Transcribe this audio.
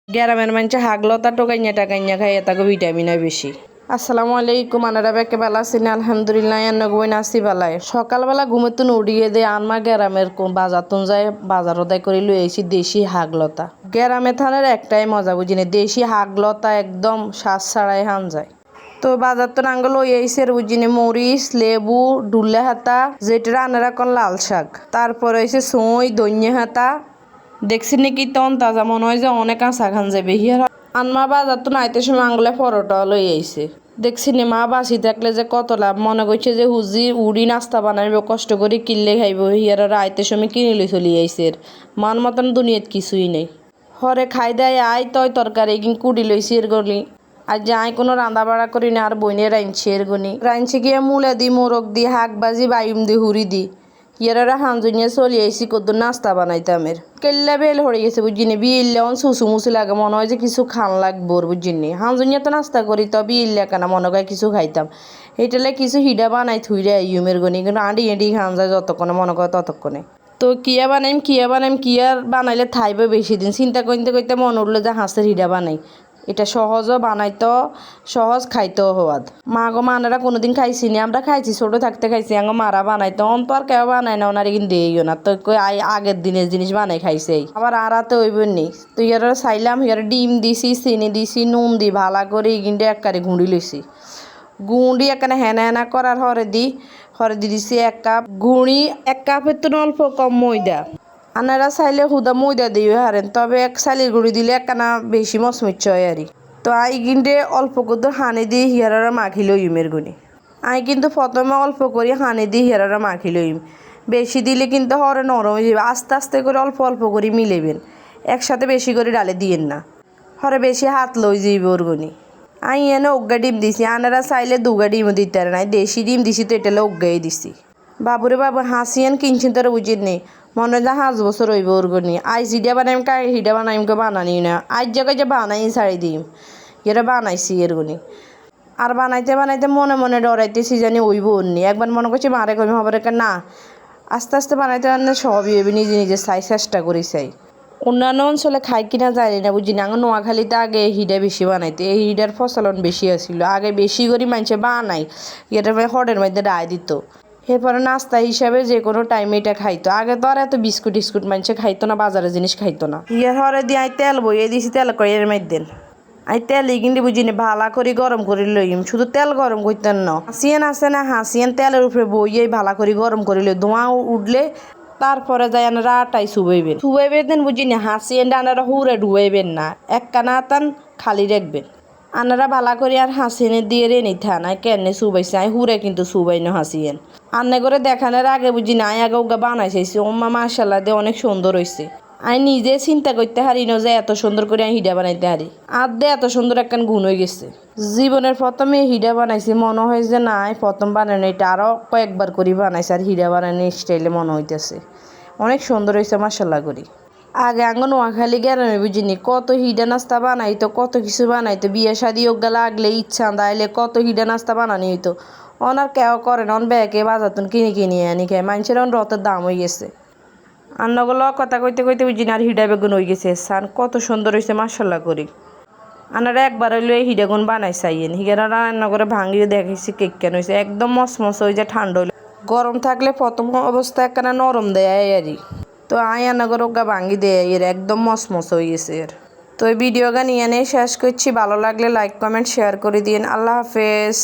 গ্রামের মানুষে হাগলতা টোকাইয়া টাকাইয়া খাইয়া তাকে ভিটামিন বেশি। আসসালামু আলাইকুম, আনারা বেকে বেলা আছেন? আলহামদুলিল্লাহ নগবই নাসি বেলায় সকালবেলা ঘুমেতুন উড়িয়ে দিয়ে আনমা গ্রামের বাজারতুন যায় বাজার ওদায় করে লই আইছি দেশি হাগলতা। গ্রামে থানের একটাই মজা বুঝিনি, দেশি হাগলতা একদম শ্বাস ছাড়াই হান যায়। তো বাজার তো নাঙ্গল লই আইসের বুঝিনি মরিচ, লেবু, ডুল্লে হাতা, যেটা আনারা কন লাল শাক, তারপর হয়েছে সই, দইnye হাতা। দেখছি নাকি তখন তাজা মনে হয় যে অনেক আশা খান যাবে হিয়ার। আনমা বাজার তো নাইতে সময় আঙ্গুলে পরোটা লই আইছে। দেখছি নি মা বাসি থাকলে যে কত লাভ, মনে করছে যে হুজি উড়ি নাস্তা বানাইব, কষ্ট করে কিনলে খাইব। হিয়ার আইতে সময় কিনে লই চলি আইসের। মান মতন দুনিয়াত কিছুই নেই। হরে খাই দেয় আই তয় তরকারি কিন কুড়ি লইছি এর গলি। আর যে আই কোনো রান্না বাড়া করি না, আর বইনে রাঁধছি এর গনি। রাঁধছি গিয়ে মূলা দি, মোরগ দি, শাক ভাজি, বাইম দি, হুড়ি দি। ইয়ারা হাঁজুনিয়া চলি আইসি কত নাস্তা বানাইতামের। কেল্লা বেল হয়ে গেছে বুঝিনি, বিয়েলে অন সুসু মুসু লাগে, মনে হয় যে কিছু খান লাগবো বুঝিনি। হাঁজুনিয়া তো নাস্তা করি তো বিয়েলে কেন মনে হয় কিছু খাইতাম। এইটালে কিছু হিডা বানাই থুইরে ইউমের গনি, কিন্তু আঁডি এঁডি খান যায় যতক্ষণে মনে করে ততক্ষণে। তো কিয়া বানাইম কিয়ার বানাইলে থাইবে বেশি দিন। চিন্তা করতে করতে মনে উঠলো যে হাঁসের হিডা বানাই। এটা সহজও বানাইতো, সহজ খাইতেও হওয়াদ। মা গো মানেরা কোনোদিন খাইছি নি, আমরা খাইছি ছোট থাকতে খাইছি। আঙ্গ মারা বানাইতো, অন তো আর কেউ বানায় না, ওনারে কিন্তু দিইও না। তো আগের দিনের জিনিস বানাই খাইছে। আবার আড়াতে হইব নি। তো ইয়ারা চাইলাম, ইয়ার ডিম দিছি, চিনি দিছি, নুন দি ভালা করে কিন্তু একবারে গুঁড়ি লইছি। গুঁড়ি এখানে হেনা হেনা করার হরে দিছি 1 কাপ গুঁড়ি। 1 কাপের তো অল্প কম ময়দা। আনারা চাইলে হুদা ময়দা দিয়ে হারেন, তবে চালের গুঁড়ি দিলে একখানা বেশি মচমচ হয় আর। তো আই কিন্তু অল্প করে হানি দিয়ে হিয়ারা মাখি লইমের গুনি। আই কিন্তু প্রথমে অল্প করে হানি দিয়ে হিয়ারা মাখি লইম। বেশি দিলে কিন্তু হরে নরম হয়ে যাবে। আস্তে আস্তে করে অল্প অল্প করে মিলেবেন, একসাথে বেশি করে ডালে দিয়েন না, হরে বেশি হাত লই যাইব ওর গুনি। আই এনে 1 ডিম দিছি, আনারা চাইলে 2 ডিমও দিতে নাই। দেশি ডিম দিছি তো এটালে 1 দিছি। বাবুরে বাবু হাসিয়ান কিনছেন তারা বুঝিয়ে নেই, মনে হয় 5 বছর হইব ওর গনি। আইজ হিডা বানাইম কাই হিডা বানাইম কে বানানি না, আজ জায়গায় যে বানাই ছাড়ি দিম। এরা বানাইছি এর গনি। আর বানাইতে বানাইতে মনে মনে ডরাইতেছি জানি ওইব অন্যি। একবার মনে করছি মারে কমি হবার না, আস্তে আস্তে বানাইতে বানাইতে সবই হইবে, নিজে নিজে চেষ্টা করি চাই। অন্যান্য অঞ্চলে খাই কিনা জানি না বুঝি না। নোয়াখালীতে আগে হিডা বেশি বানাইতে, এই হিডার ফসলন বেশি আছিল। আগে বেশি করে মানুষে বানাই, এটা হরের মধ্যে রায় দিত। এরপরে নাস্তা হিসাবে যে কোনো টাইমে এটা খাইতো। আগে তো আর এত বিস্কুট টিস্কুট মানুষে খাইতো না, বাজারের জিনিস খাইতো না। ইয়ার হরে দিয়ে আই তেল বইয়ে দিছি, তেল করে এর মধ্যে আই তেল কিন্তু বুঝিনি ভালা করে গরম করে লইম। শুধু তেল গরম করতেন না, হাসিয়ান আছে না, হাসিয়ান তেলের উপরে বইয়ে ভালা করে গরম করে লই। ধোঁয়া উঠলে তারপরে যাই আনারা আটাই চুবাইবে দেন বুঝিনি। হাসিয়ান আনারা হুড়ে ডুবাইবেন না, একখানা আতান খালি রাখবেন। আনারা ভালা করে আর হাসিনে দিয়ে রে নিথা না কেনে চুবাইছে। আই হুড়ে কিন্তু চুবাই না হাসিয়েন। আন্নে করে দেখানোর আগে বুঝি না আই আগে ওগা বানাইছি। ওম্মা মাশাল্লাহ দিয়ে অনেক সুন্দর হয়েছে। আই নিজে চিন্তা করতে হারি না যে এত সুন্দর করে আমি হিডা বানাইতে হারি। আর দে এত সুন্দর একখান গুণ হয়ে গেছে। জীবনের প্রথমে হিডা বানাইছি, মনে হয় যে না প্রথম বানানো, এটা আরও কয়েকবার করে বানাইছে। আর হিডা বানানোর স্টাইলে মনে হইতেছে অনেক সুন্দর হয়েছে মাশাল্লাহ করি। আগে আঙ্গ নোয়াখালী গ্রামে বুঝিনি কত হিডা নাস্তা বানাইতো, কত কিছু বানাইতো। বিয়ে শাদি ওগা লাগলে ইচ্ছা দাইলে কত হিডা নাস্তা বানানি হইতো। অনার কেউ করে না, অন ব্যাগে বাজারতুন কিনে আনি খায়। মানুষের অন রথের দাম হয়ে গেছে। আন্নগুলো কথা কইতে কইতে বুঝিনি আর হিডা বেগুন হয়ে গেছে। সান কত সুন্দর হয়েছে মাশাল্লাহ করি। আনারা একবার হইলে হিডাগুন বানাই চাইয়েন। হিগারা রান্না করে ভাঙিয়ে দেখেছি কেক কেন হয়েছে, একদম মসমস হয়ে যায়। ঠান্ডা হইলে গরম থাকলে প্রথম অবস্থা একখানা নরম দেয় আরই। তো আই রান্না করে ওগা ভাঙি দেয় এর একদম মসমস হয়ে গেছে এর। তো এই ভিডিওটা নিয়ে শেষ করছি। ভালো লাগলে লাইক কমেন্ট শেয়ার করে দিন। আল্লাহ হাফেজ।